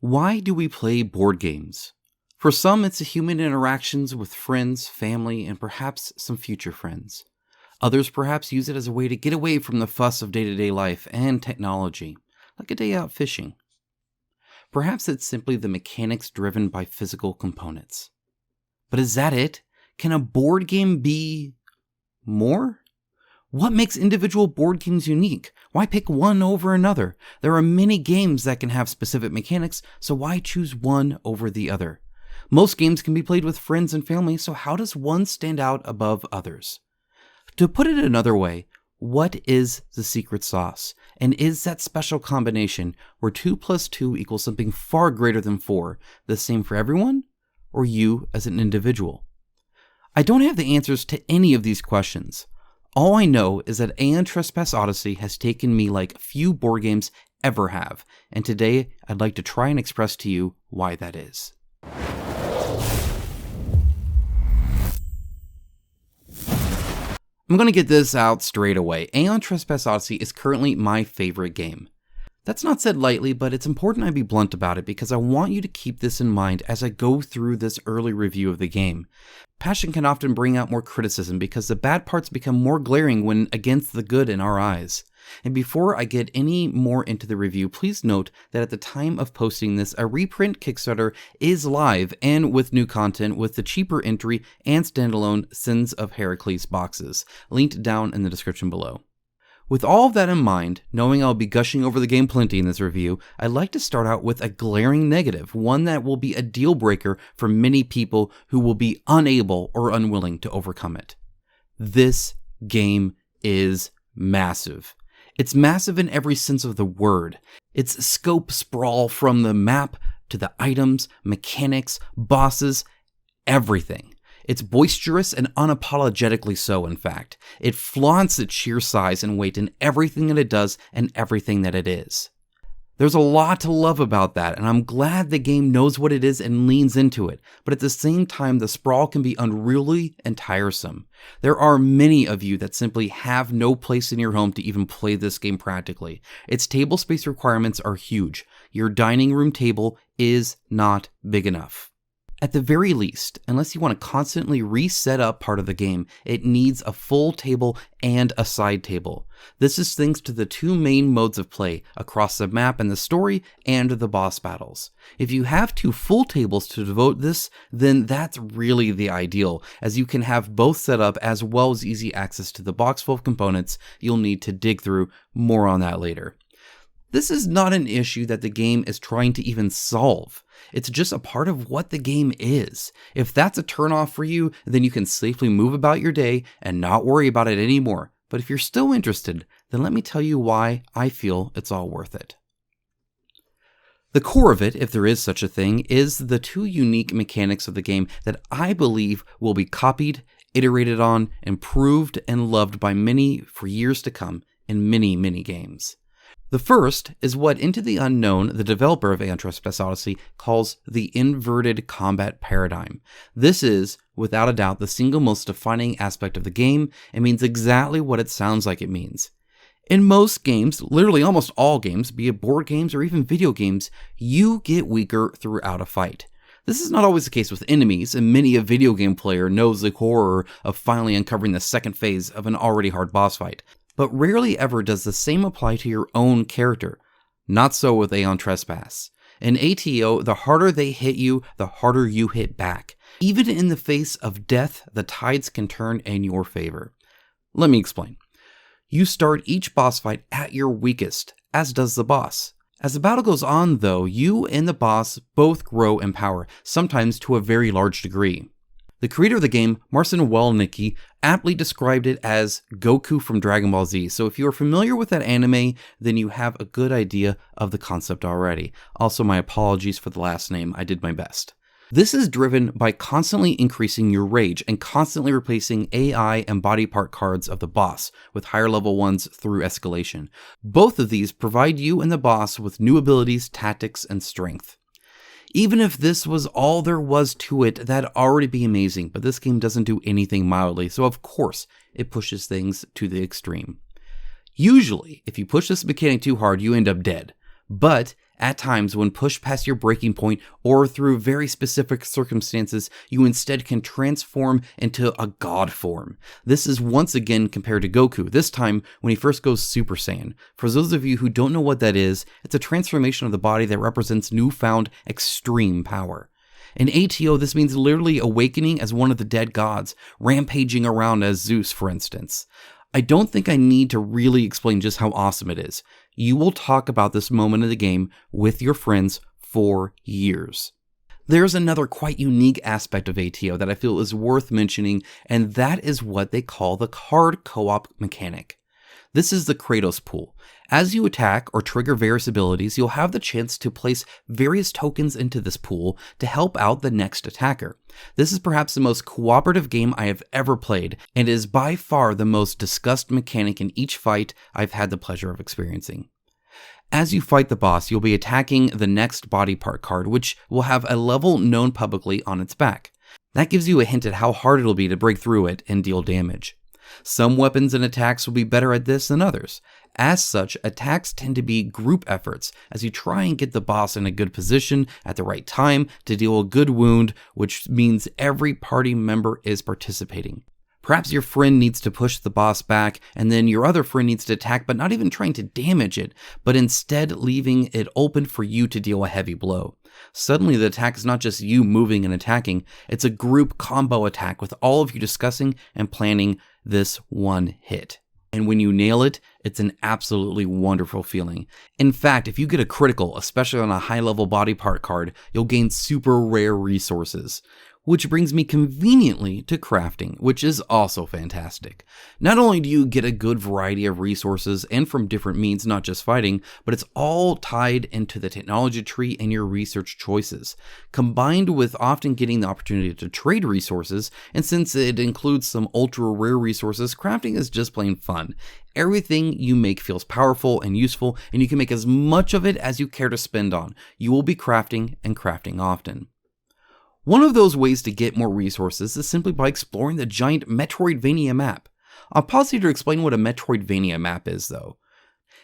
Why do we play board games? For some, it's human interactions with friends, family, and perhaps some future friends. Others perhaps use it as a way to get away from the fuss of day-to-day life and technology, like a day out fishing. Perhaps it's simply the mechanics driven by physical components. But is that it? Can a board game be more? What makes individual board games unique? Why pick one over another? There are many games that can have specific mechanics, so why choose one over the other? Most games can be played with friends and family, so how does one stand out above others? To put it another way, what is the secret sauce? And is that special combination where 2 plus 2 equals something far greater than 4 the same for everyone, or you as an individual? I don't have the answers to any of these questions. All I know is that Aeon Trespass Odyssey has taken me like few board games ever have, and today I'd like to try and express to you why that is. I'm going to get this out straight away. Aeon Trespass Odyssey is currently my favorite game. That's not said lightly, but it's important I be blunt about it because I want you to keep this in mind as I go through this early review of the game. Passion can often bring out more criticism because the bad parts become more glaring when against the good in our eyes. And before I get any more into the review, please note that at the time of posting this, a reprint Kickstarter is live and with new content with the cheaper entry and standalone Sins of Heracles boxes, linked down in the description below. With all of that in mind, knowing I'll be gushing over the game plenty in this review, I'd like to start out with a glaring negative, one that will be a deal breaker for many people who will be unable or unwilling to overcome it. This game is massive. It's massive in every sense of the word. Its scope sprawl from the map to the items, mechanics, bosses, everything. It's boisterous and unapologetically so, in fact. It flaunts its sheer size and weight in everything that it does and everything that it is. There's a lot to love about that, and I'm glad the game knows what it is and leans into it, but at the same time, the sprawl can be unruly and tiresome. There are many of you that simply have no place in your home to even play this game practically. Its table space requirements are huge. Your dining room table is not big enough. At the very least, unless you want to constantly reset up part of the game, it needs a full table and a side table. This is thanks to the two main modes of play, across the map and the story, and the boss battles. If you have 2 full tables to devote this, then that's really the ideal, as you can have both set up as well as easy access to the box full of components you'll need to dig through. More on that later. This is not an issue that the game is trying to even solve. It's just a part of what the game is. If that's a turnoff for you, then you can safely move about your day and not worry about it anymore. But if you're still interested, then let me tell you why I feel it's all worth it. The core of it, if there is such a thing, is the 2 unique mechanics of the game that I believe will be copied, iterated on, improved, and loved by many for years to come in many, many games. The first is what Into the Unknown, the developer of Aeon Trespass Odyssey, calls the inverted combat paradigm. This is, without a doubt, the single most defining aspect of the game and means exactly what it sounds like it means. In most games, literally almost all games, be it board games or even video games, you get weaker throughout a fight. This is not always the case with enemies, and many a video game player knows the horror of finally uncovering the second phase of an already hard boss fight. But rarely ever does the same apply to your own character. Not so with Aeon Trespass. In ATO, the harder they hit you, the harder you hit back. Even in the face of death, the tides can turn in your favor. Let me explain. You start each boss fight at your weakest, as does the boss. As the battle goes on, though, you and the boss both grow in power, sometimes to a very large degree. The creator of the game, Marcin Welnicki, aptly described it as Goku from Dragon Ball Z, so if you are familiar with that anime, then you have a good idea of the concept already. Also, my apologies for the last name, I did my best. This is driven by constantly increasing your rage and constantly replacing AI and body part cards of the boss with higher level ones through escalation. Both of these provide you and the boss with new abilities, tactics, and strength. Even if this was all there was to it, that'd already be amazing, but this game doesn't do anything mildly, so of course it pushes things to the extreme. Usually, if you push this mechanic too hard, you end up dead. But at times, when pushed past your breaking point or through very specific circumstances, you instead can transform into a god form. This is once again compared to Goku, this time when he first goes Super Saiyan. For those of you who don't know what that is, it's a transformation of the body that represents newfound extreme power. In ATO, this means literally awakening as one of the dead gods, rampaging around as Zeus, for instance. I don't think I need to really explain just how awesome it is. You will talk about this moment of the game with your friends for years. There's another quite unique aspect of ATO that I feel is worth mentioning, and that is what they call the card co-op mechanic. This is the Kratos pool. As you attack or trigger various abilities, you'll have the chance to place various tokens into this pool to help out the next attacker. This is perhaps the most cooperative game I have ever played, and is by far the most discussed mechanic in each fight I've had the pleasure of experiencing. As you fight the boss, you'll be attacking the next body part card, which will have a level known publicly on its back. That gives you a hint at how hard it'll be to break through it and deal damage. Some weapons and attacks will be better at this than others. As such, attacks tend to be group efforts as you try and get the boss in a good position at the right time to deal a good wound, which means every party member is participating. Perhaps your friend needs to push the boss back, and then your other friend needs to attack, but not even trying to damage it, but instead leaving it open for you to deal a heavy blow. Suddenly the attack is not just you moving and attacking, it's a group combo attack with all of you discussing and planning this one hit. And when you nail it, it's an absolutely wonderful feeling. In fact, if you get a critical, especially on a high-level body part card, you'll gain super rare resources. Which brings me conveniently to crafting, which is also fantastic. Not only do you get a good variety of resources and from different means, not just fighting, but it's all tied into the technology tree and your research choices, combined with often getting the opportunity to trade resources, and since it includes some ultra rare resources, crafting is just plain fun. Everything you make feels powerful and useful, and you can make as much of it as you care to spend on. You will be crafting and crafting often. One of those ways to get more resources is simply by exploring the giant Metroidvania map. I'll pause here to explain what a Metroidvania map is, though.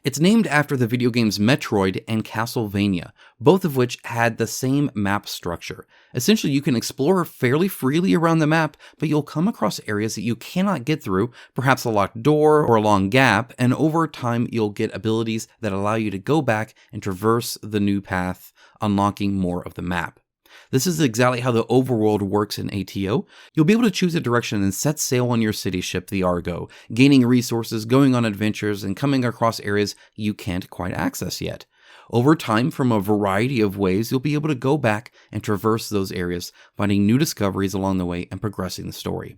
It's named after the video games Metroid and Castlevania, both of which had the same map structure. Essentially, you can explore fairly freely around the map, but you'll come across areas that you cannot get through, perhaps a locked door or a long gap, and over time you'll get abilities that allow you to go back and traverse the new path, unlocking more of the map. This is exactly how the overworld works in ATO. You'll be able to choose a direction and set sail on your city ship, the Argo, gaining resources, going on adventures, and coming across areas you can't quite access yet. Over time, from a variety of ways, you'll be able to go back and traverse those areas, finding new discoveries along the way and progressing the story.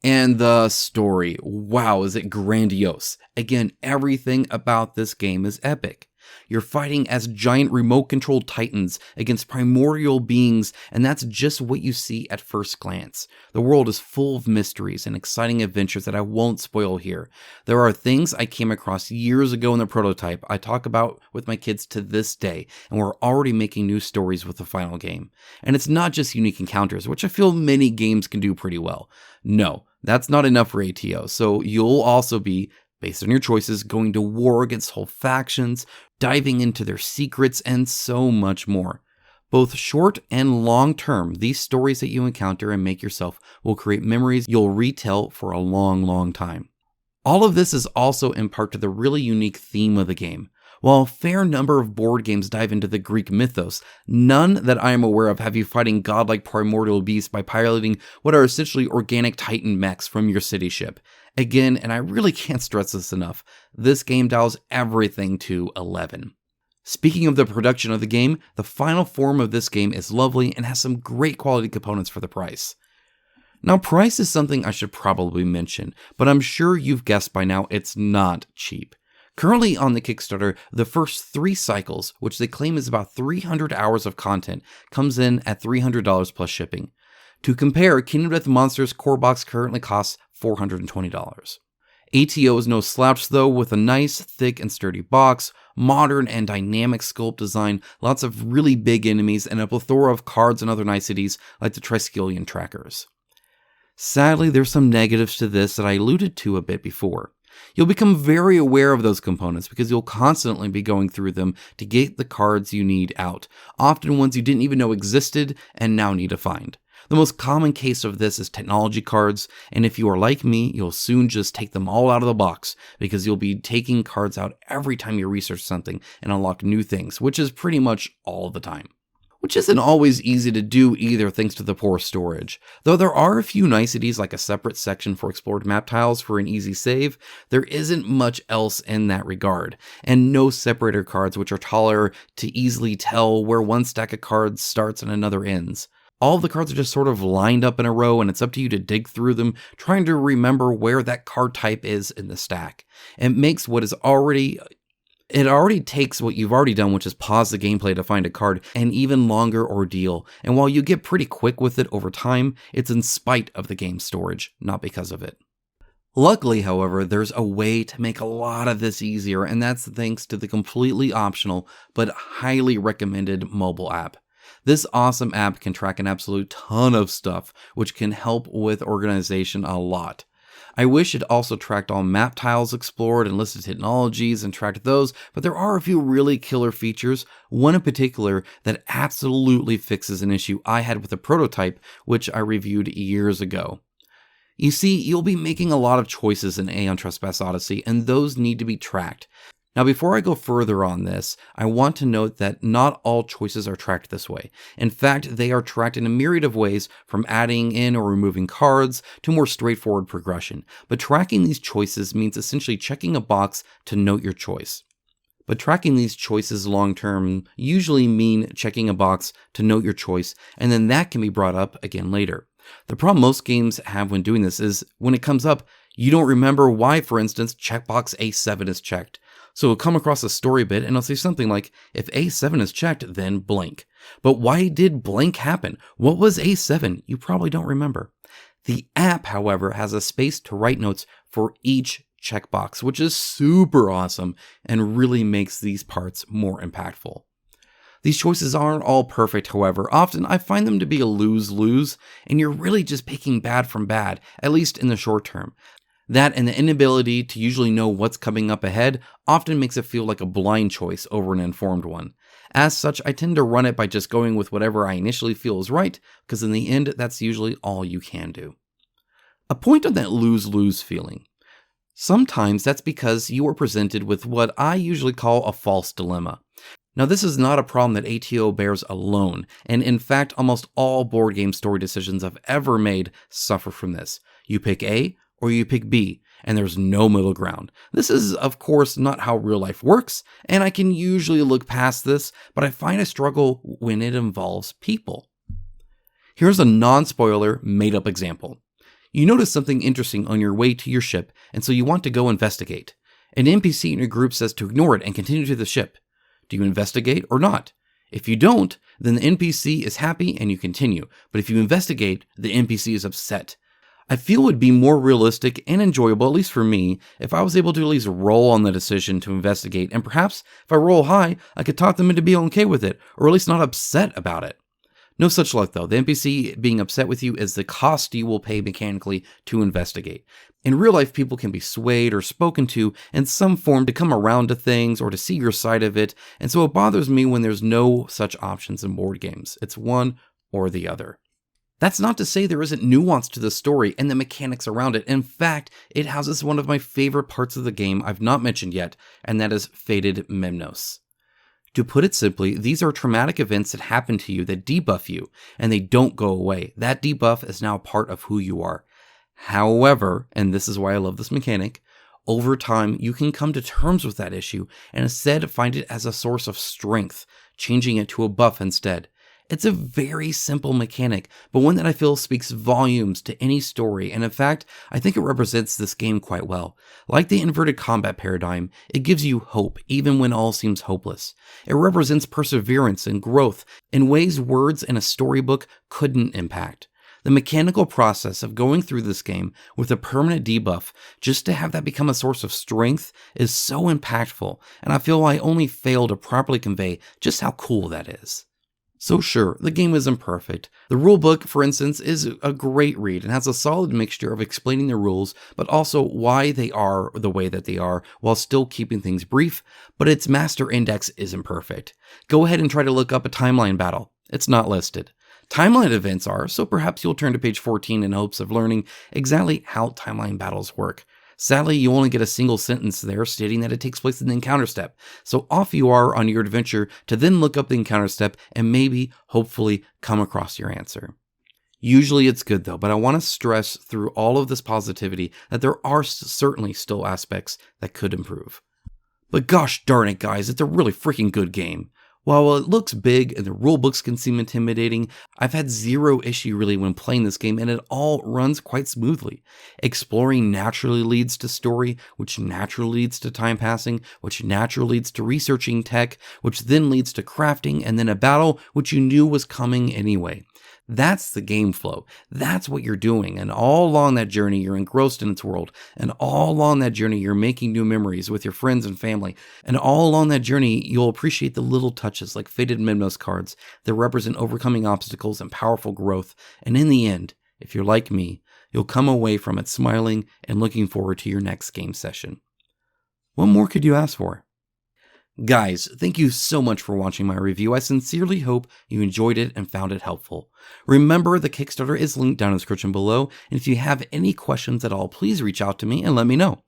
And the story, wow, is it grandiose. Again, everything about this game is epic. You're fighting as giant remote-controlled titans against primordial beings, and that's just what you see at first glance. The world is full of mysteries and exciting adventures that I won't spoil here. There are things I came across years ago in the prototype I talk about with my kids to this day, and we're already making new stories with the final game. And it's not just unique encounters, which I feel many games can do pretty well. No, that's not enough for ATO, so you'll also be, based on your choices, going to war against whole factions, diving into their secrets, and so much more. Both short and long term, these stories that you encounter and make yourself will create memories you'll retell for a long, long time. All of this is also in part to the really unique theme of the game. While a fair number of board games dive into the Greek mythos, none that I am aware of have you fighting godlike primordial beasts by piloting what are essentially organic titan mechs from your city ship. Again, and I really can't stress this enough, this game dials everything to 11. Speaking of the production of the game, the final form of this game is lovely and has some great quality components for the price. Now, price is something I should probably mention, but I'm sure you've guessed by now it's not cheap. Currently on the Kickstarter, the first 3 cycles, which they claim is about 300 hours of content, comes in at $300 plus shipping. To compare, Kingdom Death Monsters core box currently costs $420. ATO is no slouch though, with a nice, thick and sturdy box, modern and dynamic sculpt design, lots of really big enemies, and a plethora of cards and other niceties like the Triskelion trackers. Sadly, there's some negatives to this that I alluded to a bit before. You'll become very aware of those components because you'll constantly be going through them to get the cards you need out, often ones you didn't even know existed and now need to find. The most common case of this is technology cards, and if you are like me, you'll soon just take them all out of the box because you'll be taking cards out every time you research something and unlock new things, which is pretty much all the time. Which isn't always easy to do either thanks to the poor storage. Though there are a few niceties like a separate section for explored map tiles for an easy save, there isn't much else in that regard, and no separator cards which are taller to easily tell where one stack of cards starts and another ends. All of the cards are just sort of lined up in a row, and it's up to you to dig through them, trying to remember where that card type is in the stack. It already takes what you've already done, which is pause the gameplay to find a card, an even longer ordeal. And while you get pretty quick with it over time, it's in spite of the game's storage, not because of it. Luckily, however, there's a way to make a lot of this easier, and that's thanks to the completely optional but highly recommended mobile app. This awesome app can track an absolute ton of stuff, which can help with organization a lot. I wish it also tracked all map tiles explored and listed technologies and tracked those, but there are a few really killer features, one in particular that absolutely fixes an issue I had with a prototype, which I reviewed years ago. You see, you'll be making a lot of choices in Aeon Trespass Odyssey, and those need to be tracked. Now, before I go further on this, I want to note that not all choices are tracked this way. In fact, they are tracked in a myriad of ways, from adding in or removing cards to more straightforward progression. But tracking these choices means essentially checking a box to note your choice. But tracking these choices long term usually mean checking a box to note your choice, and then that can be brought up again later. The problem most games have when doing this is when it comes up, you don't remember why, for instance, checkbox A7 is checked. So you'll come across a story bit and it'll say something like, if A7 is checked, then blank. But why did blank happen? What was A7? You probably don't remember. The app, however, has a space to write notes for each checkbox, which is super awesome and really makes these parts more impactful. These choices aren't all perfect, however. Often I find them to be a lose-lose, and you're really just picking bad from bad, at least in the short term. That and the inability to usually know what's coming up ahead often makes it feel like a blind choice over an informed one. As such, I tend to run it by just going with whatever I initially feel is right, because in the end, that's usually all you can do. A point on that lose-lose feeling. Sometimes that's because you are presented with what I usually call a false dilemma. Now, this is not a problem that ATO bears alone, and in fact, almost all board game story decisions I've ever made suffer from this. You pick A, or you pick B, and there's no middle ground. This is, of course, not how real life works, and I can usually look past this, but I find I struggle when it involves people. Here's a non-spoiler, made-up example. You notice something interesting on your way to your ship, and so you want to go investigate. An NPC in your group says to ignore it and continue to the ship. Do you investigate or not? If you don't, then the NPC is happy and you continue, but if you investigate, the NPC is upset. I feel it would be more realistic and enjoyable, at least for me, if I was able to at least roll on the decision to investigate, and perhaps if I roll high, I could talk them into being okay with it, or at least not upset about it. No such luck though. The NPC being upset with you is the cost you will pay mechanically to investigate. In real life, people can be swayed or spoken to in some form to come around to things or to see your side of it, and so it bothers me when there's no such options in board games. It's one or the other. That's not to say there isn't nuance to the story and the mechanics around it. In fact, it houses one of my favorite parts of the game I've not mentioned yet, and that is fated Mnemos. To put it simply, these are traumatic events that happen to you that debuff you, and they don't go away. That debuff is now part of who you are. However, and this is why I love this mechanic, over time you can come to terms with that issue and instead find it as a source of strength, changing it to a buff instead. It's a very simple mechanic, but one that I feel speaks volumes to any story, and in fact, I think it represents this game quite well. Like the inverted combat paradigm, it gives you hope even when all seems hopeless. It represents perseverance and growth in ways words in a storybook couldn't impact. The mechanical process of going through this game with a permanent debuff just to have that become a source of strength is so impactful, and I feel I only fail to properly convey just how cool that is. So sure, the game isn't perfect. The rulebook, for instance, is a great read and has a solid mixture of explaining the rules, but also why they are the way that they are, while still keeping things brief, but its master index isn't perfect. Go ahead and try to look up a timeline battle. It's not listed. Timeline events are, so perhaps you'll turn to page 14 in hopes of learning exactly how timeline battles work. Sadly, you only get a single sentence there stating that it takes place in the encounter step, so off you are on your adventure to then look up the encounter step and maybe, hopefully, come across your answer. Usually it's good though, but I want to stress through all of this positivity that there are certainly still aspects that could improve. But gosh darn it guys, it's a really freaking good game. While it looks big and the rulebooks can seem intimidating, I've had zero issue really when playing this game and it all runs quite smoothly. Exploring naturally leads to story, which naturally leads to time passing, which naturally leads to researching tech, which then leads to crafting, and then a battle which you knew was coming anyway. That's the game flow. That's what you're doing. And all along that journey, you're engrossed in its world. And all along that journey, you're making new memories with your friends and family. And all along that journey, you'll appreciate the little touches like faded Mnemos cards that represent overcoming obstacles and powerful growth. And in the end, if you're like me, you'll come away from it smiling and looking forward to your next game session. What more could you ask for? Guys, thank you so much for watching my review. I sincerely hope you enjoyed it and found it helpful. Remember, the Kickstarter is linked down in the description below, and if you have any questions at all, please reach out to me and let me know.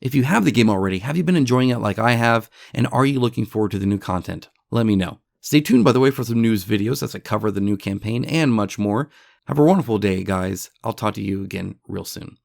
If you have the game already, have you been enjoying it like I have, and are you looking forward to the new content? Let me know. Stay tuned, by the way, for some news videos as I cover the new campaign and much more. Have a wonderful day, guys. I'll talk to you again real soon.